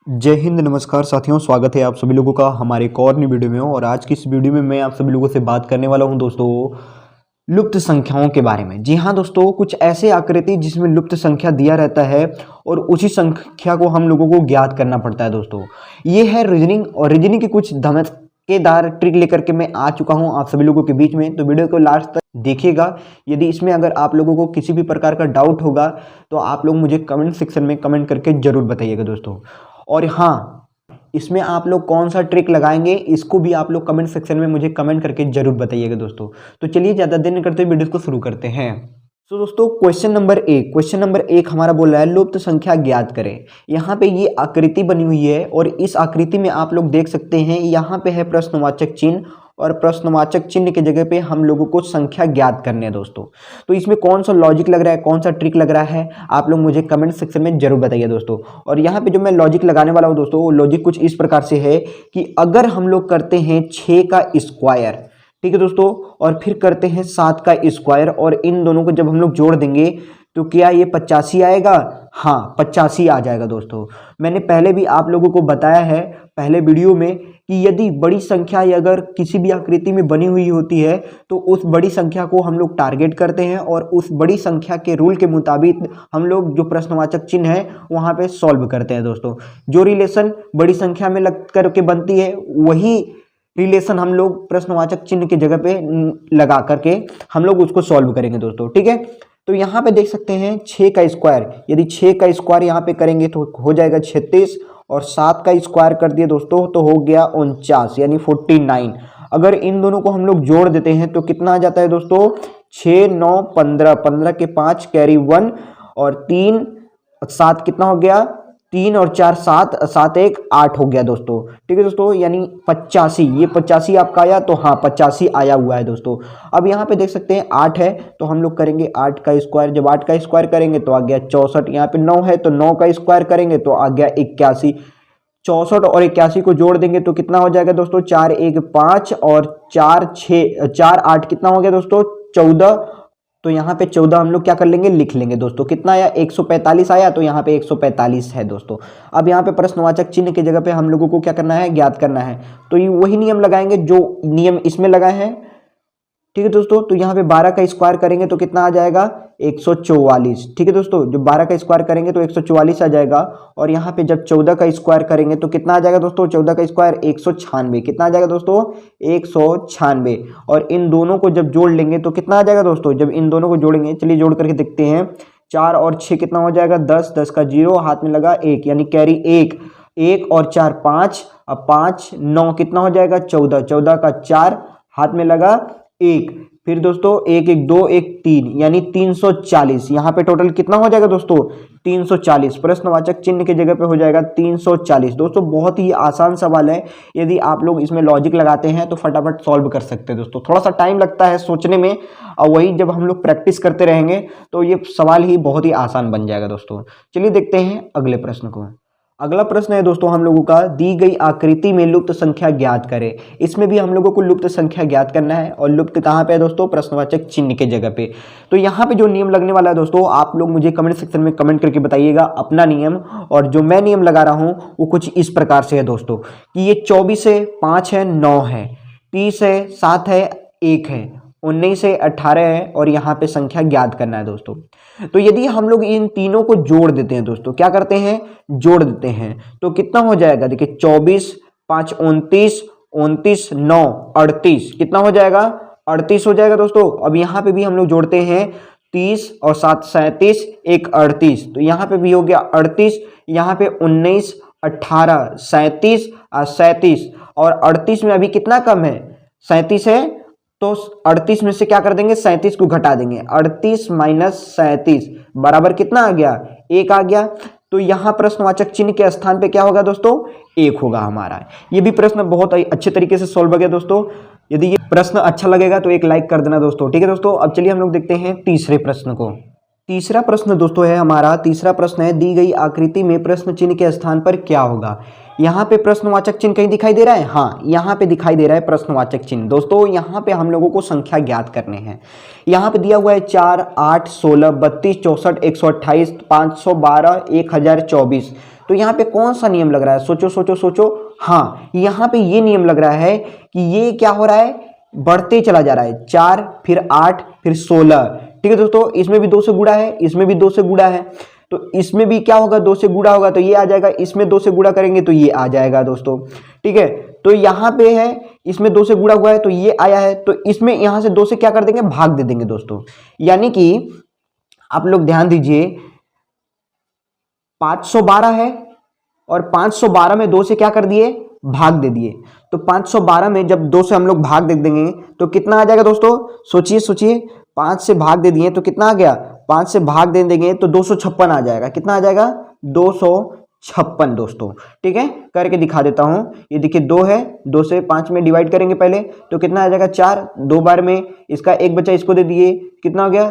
जय हिंद, नमस्कार साथियों। स्वागत है आप सभी लोगों का हमारे एक और नई वीडियो में। और आज की इस वीडियो में मैं आप सभी लोगों से बात करने वाला हूं दोस्तों लुप्त संख्याओं के बारे में। जी हाँ दोस्तों, कुछ ऐसे आकृति जिसमें लुप्त संख्या दिया रहता है और उसी संख्या को हम लोगों को ज्ञात करना पड़ता है दोस्तों। ये है रीजनिंग, और रीजनिंग की कुछ धमाकेदार ट्रिक लेकर के मैं आ चुका हूं आप सभी लोगों के बीच में। तो वीडियो को लास्ट तक देखिएगा। यदि इसमें अगर आप लोगों को किसी भी प्रकार का डाउट होगा तो आप लोग मुझे कमेंट सेक्शन में कमेंट करके जरूर बताइएगा दोस्तों। और हाँ, इसमें आप लोग कौन सा ट्रिक लगाएंगे इसको भी आप लोग कमेंट सेक्शन में मुझे कमेंट करके जरूर बताइएगा दोस्तों। तो चलिए ज़्यादा देर नहीं करते वीडियो को शुरू करते हैं। तो दोस्तों क्वेश्चन नंबर एक हमारा बोल रहा है लुप्त संख्या ज्ञात करें। यहाँ पे ये आकृति बनी हुई है और इस आकृति में आप लोग देख सकते हैं यहाँ पे है प्रश्नवाचक चिन्ह, और प्रश्नवाचक चिन्ह की जगह पे हम लोगों को संख्या ज्ञात करने हैं दोस्तों। तो इसमें कौन सा लॉजिक लग रहा है, कौन सा ट्रिक लग रहा है, आप लोग मुझे कमेंट सेक्शन में जरूर बताइए दोस्तों। और यहाँ पे जो मैं लॉजिक लगाने वाला हूँ दोस्तों, वो लॉजिक कुछ इस प्रकार से है कि अगर हम लोग करते हैं 6 का स्क्वायर, ठीक है दोस्तों, और फिर करते हैं 7 का स्क्वायर, और इन दोनों को जब हम लोग जोड़ देंगे तो क्या ये 85 आएगा? हाँ, 85 आ जाएगा दोस्तों। मैंने पहले भी आप लोगों को बताया है पहले वीडियो में कि यदि बड़ी संख्या अगर किसी भी आकृति में बनी हुई होती है तो उस बड़ी संख्या को हम लोग टारगेट करते हैं और उस बड़ी संख्या के रूल के मुताबिक हम लोग जो प्रश्नवाचक चिन्ह है वहाँ पे सॉल्व करते हैं दोस्तों। जो रिलेशन बड़ी संख्या में लग करके बनती है वही रिलेशन हम लोग प्रश्नवाचक चिन्ह की जगह पे लगा करके हम लोग उसको सॉल्व करेंगे दोस्तों, ठीक है। तो यहाँ पे देख सकते हैं 6 का स्क्वायर, यदि 6 का स्क्वायर यहाँ पे करेंगे तो हो जाएगा 36, और 7 का स्क्वायर कर दिए दोस्तों तो हो गया 49 यानी 49। अगर इन दोनों को हम लोग जोड़ देते हैं तो कितना आ जाता है दोस्तों? 6 9 15, 15 के 5 कैरी 1 और 3 7 कितना हो गया? 3 और 4 7, 7 1 8 हो गया दोस्तों, ठीक है दोस्तों। यानी 85, ये 85 आपका आया तो हाँ 85 आया हुआ है दोस्तों। अब यहाँ पे देख सकते हैं 8 है तो हम लोग करेंगे 8 का स्क्वायर। जब 8 का स्क्वायर करेंगे तो आ गया 64। यहाँ पे 9 है तो 9 का स्क्वायर करेंगे तो आ गया 81। 64 और 81 को जोड़ देंगे तो कितना हो जाएगा दोस्तों? 4 1 5 और 4 6 4 8 कितना हो गया दोस्तों? 14। तो यहाँ पे 14 हम लोग क्या कर लेंगे? लिख लेंगे दोस्तों। कितना आया? 145 आया, तो यहाँ पे 145 है दोस्तों। अब यहाँ पे प्रश्नवाचक चिन्ह की जगह पे हम लोगों को क्या करना है? ज्ञात करना है। तो ये वही नियम लगाएंगे जो नियम इसमें लगाए हैं, ठीक है दोस्तों। तो यहाँ पे 12 का स्क्वायर करेंगे तो कितना आ जाएगा? 144, ठीक है दोस्तों। जब 12 का स्क्वायर करेंगे तो 144 आ जाएगा। और यहाँ पे जब 14 का स्क्वायर करेंगे तो कितना आ जाएगा दोस्तों? 14 का स्क्वायर 196, कितना आ जाएगा दोस्तों? 196। और इन दोनों को जब जोड़ लेंगे तो कितना आ जाएगा दोस्तों? जब इन दोनों को जोड़ेंगे, चलिए जोड़ करके देखते हैं। 4 और 6 कितना हो जाएगा? 10, 10 का 0 हाथ में लगा 1 यानी कैरी 1, 1 और 4 5, अब 5 9 कितना हो जाएगा? 14, 14 का 4 हाथ में लगा 1, फिर दोस्तों 1 1 2 1 3 यानी 340। यहाँ पे टोटल कितना हो जाएगा दोस्तों? 340। प्रश्नवाचक चिन्ह की जगह पे हो जाएगा 340 दोस्तों। बहुत ही आसान सवाल है, यदि आप लोग इसमें लॉजिक लगाते हैं तो फटाफट सॉल्व कर सकते हैं दोस्तों। थोड़ा सा टाइम लगता है सोचने में, और वही जब हम लोग प्रैक्टिस करते रहेंगे तो ये सवाल ही बहुत ही आसान बन जाएगा दोस्तों। चलिए देखते हैं अगले प्रश्न को। अगला प्रश्न है दोस्तों हम लोगों का, दी गई आकृति में लुप्त संख्या ज्ञात करें। इसमें भी हम लोगों को लुप्त संख्या ज्ञात करना है, और लुप्त कहाँ पे है दोस्तों? प्रश्नवाचक चिन्ह के जगह पे। तो यहाँ पे जो नियम लगने वाला है दोस्तों, आप लोग मुझे कमेंट सेक्शन में कमेंट करके बताइएगा अपना नियम। और जो मैं नियम लगा रहा हूँ वो कुछ इस प्रकार से है दोस्तों कि ये 24 है, 5 है, 9 है, 30 है, 7 है, 1 है, 19 है, 18 है, और यहाँ पे संख्या ज्ञात करना है दोस्तों। तो यदि हम लोग इन तीनों को जोड़ देते हैं दोस्तों, क्या करते हैं? जोड़ देते हैं तो कितना हो जाएगा? देखिए 24 5 29, 29 9 38, कितना हो जाएगा? 38 हो जाएगा दोस्तों। अब यहाँ पे भी हम लोग जोड़ते हैं 30 और 7 37, 1 38, तो यहाँ पे भी हो गया 38। यहाँ पे 19 18 37 37, और 38 में अभी कितना कम है? 37 है, तो 38 में से क्या कर देंगे? 37 को घटा देंगे। 38 माइनस 37 बराबर कितना आ गया? 1 आ गया। तो यहाँ प्रश्नवाचक चिन्ह के स्थान पे क्या होगा दोस्तों? 1 होगा हमारा। ये भी प्रश्न बहुत अच्छे तरीके से सॉल्व हो गया दोस्तों। यदि ये प्रश्न अच्छा लगेगा तो एक लाइक कर देना दोस्तों, ठीक है दोस्तों। अब चलिए हम लोग देखते हैं तीसरे प्रश्न को। तीसरा प्रश्न दोस्तों है हमारा, तीसरा प्रश्न है, दी गई आकृति में प्रश्न चिन्ह के स्थान पर क्या होगा? यहाँ पे प्रश्नवाचक चिन्ह कहीं दिखाई दे रहा है? हाँ, यहाँ पे दिखाई दे रहा है प्रश्नवाचक चिन्ह दोस्तों। यहाँ पे हम लोगों को संख्या ज्ञात करने हैं। यहाँ पे दिया हुआ है 4 8 16 32 64 128 512 1024। तो तो यहाँ पे कौन सा नियम लग रहा है? सोचो सोचो सोचो। हाँ, यहाँ पे ये नियम लग रहा है कि ये क्या हो रहा है, बढ़ते चला जा रहा है। 4 फिर 8 फिर 16। ठीक है दोस्तों, इसमें भी 2 से गुणा है, इसमें भी 2 से गुणा है, तो इसमें भी क्या होगा, 2 से गुणा होगा तो ये आ जाएगा, इसमें 2 से गुणा करेंगे तो ये आ जाएगा दोस्तों। ठीक है, तो यहाँ पे है, इसमें 2 से गुणा हुआ है तो ये आया है, तो इसमें यहाँ से 2 से क्या कर देंगे, भाग दे देंगे दोस्तों। यानी कि आप लोग ध्यान दीजिए, 512 है और 512 में 2 से क्या कर दिए, भाग दे दिए। तो 512 में जब 2 से हम लोग भाग दे देंगे तो कितना आ जाएगा दोस्तों? सोचिए सोचिए, 5 से भाग दे दिए तो कितना आ गया, 5 से भाग दे देंगे तो 256 आ जाएगा। कितना आ जाएगा? 256 दोस्तों। ठीक है, करके दिखा देता हूं। ये देखिए 2 है, 2 से 5 में डिवाइड करेंगे पहले तो कितना आ जाएगा, 4। 2 बार में इसका एक बचा, इसको दे दिए, कितना हो गया,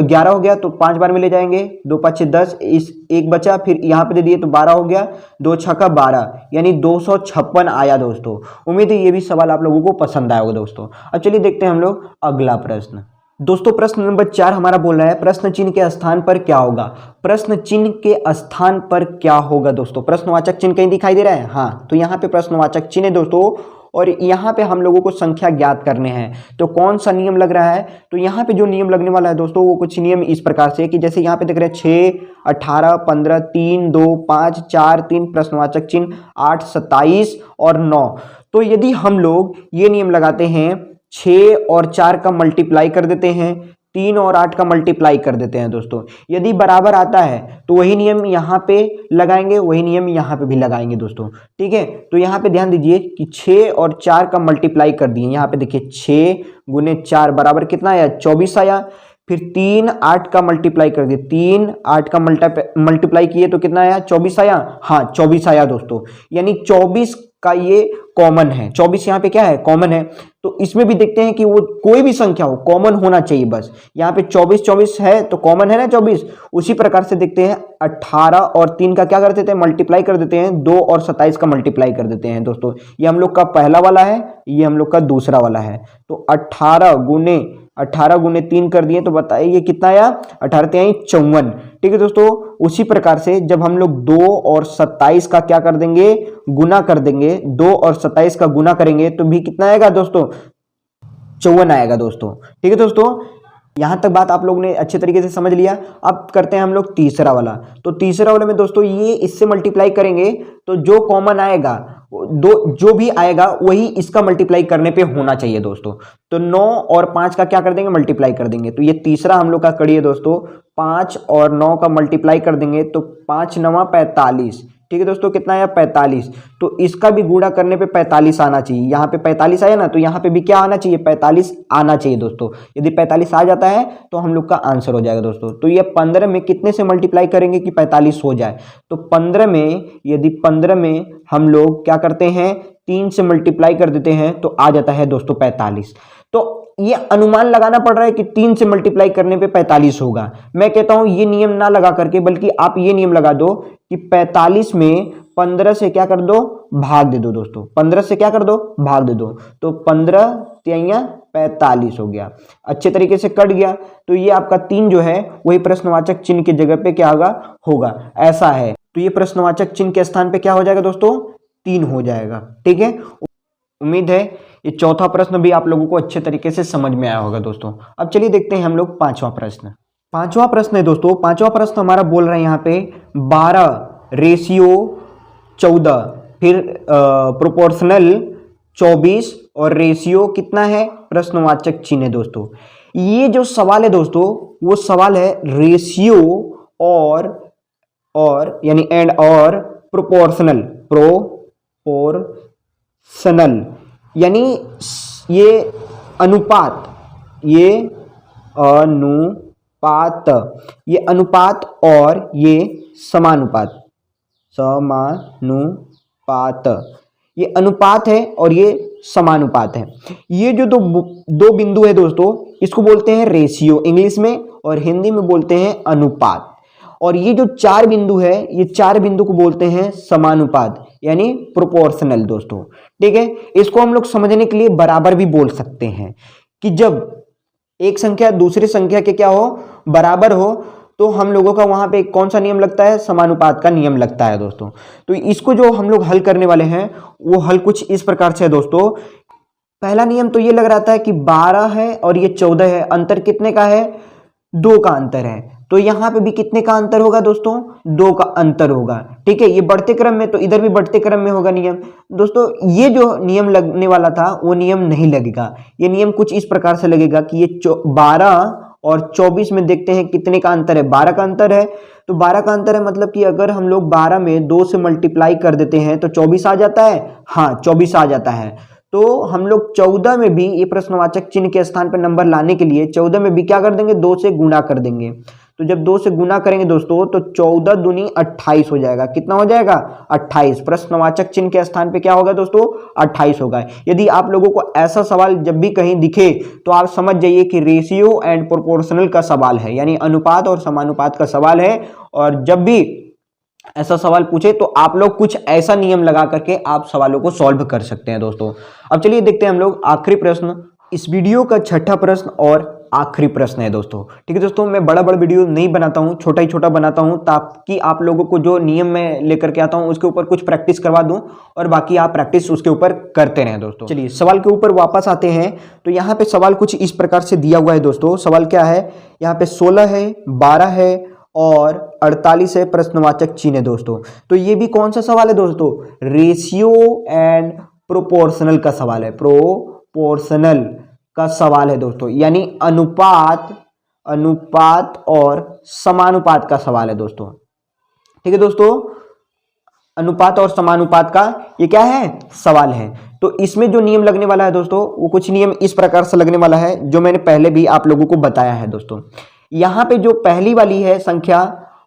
11 हो गया। तो 5 बार में ले जाएंगे, 2 5 6 10, इस एक बचा, फिर यहाँ पे दे दिए तो 12 हो गया, 2 छक्का 12, यानी 256 आया दोस्तों। उम्मीद है ये भी सवाल आप लोगों को पसंद आया होगा दोस्तों। अब चलिए देखते हैं हम लोग अगला प्रश्न। दोस्तों प्रश्न नंबर 4 हमारा बोल रहा है, प्रश्न चिन्ह के स्थान पर क्या होगा? प्रश्न चिन्ह के स्थान पर क्या होगा दोस्तों? प्रश्नवाचक चिन्ह कहीं दिखाई दे रहा है? हाँ, तो यहाँ पे प्रश्नवाचक चिन्ह है दोस्तों, और यहाँ पे हम लोगों को संख्या ज्ञात करने हैं। तो कौन सा नियम लग रहा है? तो यहाँ पे जो नियम लगने वाला है दोस्तों, वो कुछ नियम इस प्रकार से कि जैसे यहाँ पे देख रहे हैं 6, 18, 15, 3, 2, 5, 4, 3, प्रश्नवाचक चिन्ह 8, 27 और 9। तो यदि हम लोग ये नियम लगाते हैं, 6 और 4 का मल्टीप्लाई कर देते हैं, 3 और 8 का मल्टीप्लाई कर देते हैं दोस्तों, यदि बराबर आता है तो वही नियम यहाँ पे लगाएंगे, वही नियम यहाँ पे भी लगाएंगे दोस्तों। ठीक है, तो यहाँ पे ध्यान दीजिए कि 6 और 4 का मल्टीप्लाई कर दिए। यहाँ पे देखिए 6 गुने 4 बराबर कितना आया, 24 आया। फिर 3 8 का मल्टीप्लाई कर दिए, 3 8 का मल्टीप्लाई किए तो कितना आया, 24 आया। हाँ 24 आया दोस्तों, यानी 24 का ये कॉमन है। 24 यहाँ पे क्या है, कॉमन है। तो इसमें भी देखते हैं कि वो कोई भी संख्या हो, कॉमन होना चाहिए बस। यहाँ पे 24 है तो कॉमन है ना 24। उसी प्रकार से देखते हैं 18 और 3 का क्या कर देते हैं, मल्टीप्लाई कर देते हैं। 2 और 27 का मल्टीप्लाई कर देते हैं दोस्तों। ये हम लोग का पहला वाला है, ये हम लोग का दूसरा वाला है। तो 18 गुने 3 कर दिए तो बताइए ये कितना आया, 18 3 54। ठीक है दोस्तों, उसी प्रकार से जब हम लोग 2 और 27 का क्या कर देंगे, गुना कर देंगे, 2 और 27 का गुना करेंगे तो भी कितना आएगा दोस्तों, 54 आएगा दोस्तों। ठीक है दोस्तों, यहां तक बात आप लोगों ने अच्छे तरीके से समझ लिया। अब करते हैं हम लोग तीसरा वाला। तो तीसरा वाला में दोस्तों ये इससे मल्टीप्लाई करेंगे तो जो कॉमन आएगा, जो भी आएगा वही इसका मल्टीप्लाई करने पे होना चाहिए दोस्तों। तो 9 और 5 का क्या कर देंगे, मल्टीप्लाई कर देंगे। तो ये तीसरा हम लोग का कड़िए दोस्तों, 5 और 9 का मल्टीप्लाई कर देंगे तो 5 9 45। ठीक है दोस्तों, कितना आया, 45। तो इसका भी गुणा करने पे 45 आना चाहिए। यहाँ पे 45 आया ना, तो यहाँ पे भी क्या आना चाहिए, 45 आना चाहिए दोस्तों। यदि 45 आ जाता है तो हम लोग का आंसर हो जाएगा दोस्तों। तो ये 15 में कितने से मल्टीप्लाई करेंगे कि 45 हो जाए? तो 15 में, यदि 15 में हम लोग क्या करते हैं, 3 से मल्टीप्लाई कर देते हैं तो आ जाता है दोस्तों 45। तो ये अनुमान लगाना पड़ रहा है कि 3 से मल्टीप्लाई करने पे 45 होगा। मैं कहता हूं ये नियम ना लगा करके, बल्कि आप ये नियम लगा दो कि 45 में 15 से क्या कर दो, भाग दे दो दोस्तों। 15 से क्या कर दो, भाग दे दो। तो 15 3 45 हो गया, अच्छे तरीके से कट गया। तो ये आपका 3 जो है वही प्रश्नवाचक चिन्ह की जगह पे क्या होगा, ऐसा है। तो ये प्रश्नवाचक चिन्ह के स्थान पे क्या हो जाएगा दोस्तों, 3 हो जाएगा। ठीक है, उम्मीद है ये चौथा प्रश्न भी आप लोगों को अच्छे तरीके से समझ में आया होगा दोस्तों। अब चलिए देखते हैं हम लोग पांचवा प्रश्न। पांचवा प्रश्न है दोस्तों, पांचवा प्रश्न हमारा बोल रहा है यहाँ पे 12:14, फिर प्रोपोर्शनल 24 और रेशियो कितना है, प्रश्नवाचक चिन्ह है दोस्तों। ये जो सवाल है दोस्तों, वो सवाल है रेशियो और यानी एंड और प्रोपोर्शनल यानी ये अनुपात, ये अनुपात और ये समानुपात, ये अनुपात है और ये समानुपात है। ये जो दो बिंदु है दोस्तों, इसको बोलते हैं रेशियो इंग्लिश में, और हिंदी में बोलते हैं अनुपात। और ये जो 4 बिंदु है, ये 4 बिंदु को बोलते हैं समानुपात यानी प्रोपोर्शनल दोस्तों। ठीक है, इसको हम लोग समझने के लिए बराबर भी बोल सकते हैं कि जब एक संख्या दूसरी संख्या के क्या हो, बराबर हो, तो हम लोगों का वहां पे कौन सा नियम लगता है, समानुपात का नियम लगता है दोस्तों। तो इसको जो हम लोग हल करने वाले हैं वो हल कुछ इस प्रकार से है दोस्तों। पहला नियम तो ये लग रहा था कि 12 है और ये 14 है, अंतर कितने का है, 2 का अंतर है। तो यहां पे भी कितने का अंतर होगा दोस्तों, 2 का अंतर होगा। ठीक है, ये बढ़ते क्रम में, तो इधर भी बढ़ते क्रम में होगा नियम। दोस्तों ये जो नियम लगने वाला था वो नियम नहीं लगेगा। ये नियम कुछ इस प्रकार से लगेगा कि ये 12 और 24 में देखते हैं कितने का अंतर है, 12 का अंतर है। तो 12 का अंतर है मतलब कि अगर हम लोग 12 में 2 से मल्टीप्लाई कर देते हैं तो 24 आ जाता है। हाँ 24 आ जाता है। तो हम लोग 14 में भी ये प्रश्नवाचक चिन्ह के स्थान पर नंबर लाने के लिए 14 में भी क्या कर देंगे, 2 से गुणा कर देंगे। तो जब 2 से गुणा करेंगे दोस्तों तो 14 दूनी 28 हो जाएगा। कितना हो जाएगा, 28। प्रश्नवाचक चिन्ह के स्थान पे क्या होगा दोस्तों, 28 होगा। यदि आप लोगों को ऐसा सवाल जब भी कहीं दिखे तो आप समझ जाइए कि रेशियो एंड प्रोपोर्शनल का सवाल है, यानी अनुपात और समानुपात का सवाल है। और जब भी ऐसा सवाल पूछे तो आप लोग कुछ ऐसा नियम लगा करके आप सवालों को सॉल्व कर सकते हैं दोस्तों। अब चलिए देखते हैं हम लोग आखिरी प्रश्न, इस वीडियो का छठा प्रश्न और आखिरी प्रश्न है दोस्तों। ठीक है दोस्तों, मैं बड़ा वीडियो नहीं बनाता हूं, छोटा ही छोटा बनाता हूं ताकि आप लोगों को जो नियम मैं लेकर के आता हूं उसके ऊपर कुछ प्रैक्टिस करवा दूं और बाकी आप प्रैक्टिस उसके ऊपर करते रहें दोस्तों। चलिए सवाल के ऊपर वापस आते हैं। तो यहाँ पे सवाल कुछ इस प्रकार से दिया हुआ है दोस्तों। सवाल क्या है, यहाँ पे 16 है, 12 है और 48 है, प्रश्नवाचक चिन्ह है दोस्तों। तो ये भी कौन सा सवाल है दोस्तों, रेशियो एंड प्रोपोर्शनल का सवाल है, प्रोपोर्शनल का सवाल है दोस्तों, यानी अनुपात और समानुपात का सवाल है दोस्तों। ठीक है दोस्तों, अनुपात और समानुपात का ये क्या है, सवाल है। तो इसमें जो नियम लगने वाला है दोस्तों वो कुछ नियम इस प्रकार से लगने वाला है जो मैंने पहले भी आप लोगों को बताया है दोस्तों। यहां पे जो पहली वाली है संख्या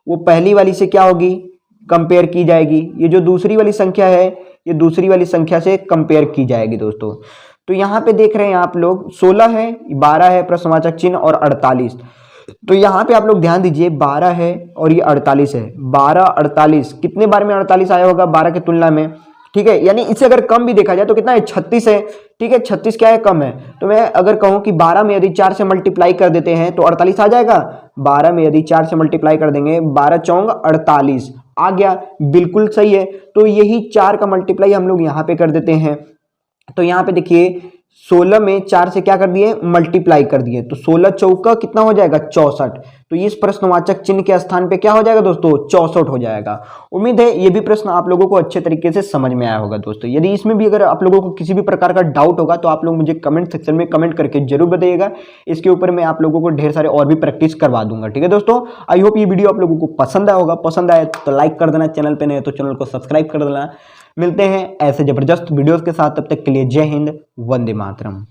वो पहली वाली से क्या होगी, कंपेयर की जाएगी। ये जो दूसरी वाली संख्या है ये दूसरी वाली संख्या से कंपेयर की जाएगी दोस्तों। तो यहाँ पे देख रहे हैं आप लोग 16 है, 12 है प्रश्नवाचक चिन्ह और 48। तो यहाँ पे आप लोग ध्यान दीजिए 12 है और ये 48 है। 12 48 कितने बार में 48 आया होगा 12 की तुलना में। ठीक है, यानी इससे अगर कम भी देखा जाए तो कितना है, 36 है। ठीक है, 36 क्या है, कम है। तो मैं अगर कहूं कि 12 में यदि 4 से मल्टीप्लाई कर देते हैं तो 48 आ जाएगा। 12 में यदि 4 से मल्टीप्लाई कर देंगे, 12 चौंग 48 आ गया, बिल्कुल सही है। तो यही 4 का मल्टीप्लाई हम लोग यहाँ पे कर देते हैं। तो यहाँ पे देखिए 16 में 4 से क्या कर दिए, मल्टीप्लाई कर दिए। तो 16 चौका कितना हो जाएगा, 64। तो इस प्रश्नवाचक चिन्ह के स्थान पे क्या हो जाएगा दोस्तों, 64 हो जाएगा। उम्मीद है ये भी प्रश्न आप लोगों को अच्छे तरीके से समझ में आया होगा दोस्तों। यदि इसमें भी अगर आप लोगों को किसी भी प्रकार का डाउट होगा तो आप लोग मुझे कमेंट सेक्शन में कमेंट करके जरूर बताइएगा। इसके ऊपर मैं आप लोगों को ढेर सारे और भी प्रैक्टिस करवा दूंगा। ठीक है दोस्तों, आई होप ये वीडियो आप लोगों को पसंद आया होगा। पसंद आए तो लाइक कर देना, चैनल पे नए तो चैनल को सब्सक्राइब कर देना। मिलते हैं ऐसे जबरदस्त वीडियोस के साथ, तब तक के लिए जय हिंद, वंदे मातरम।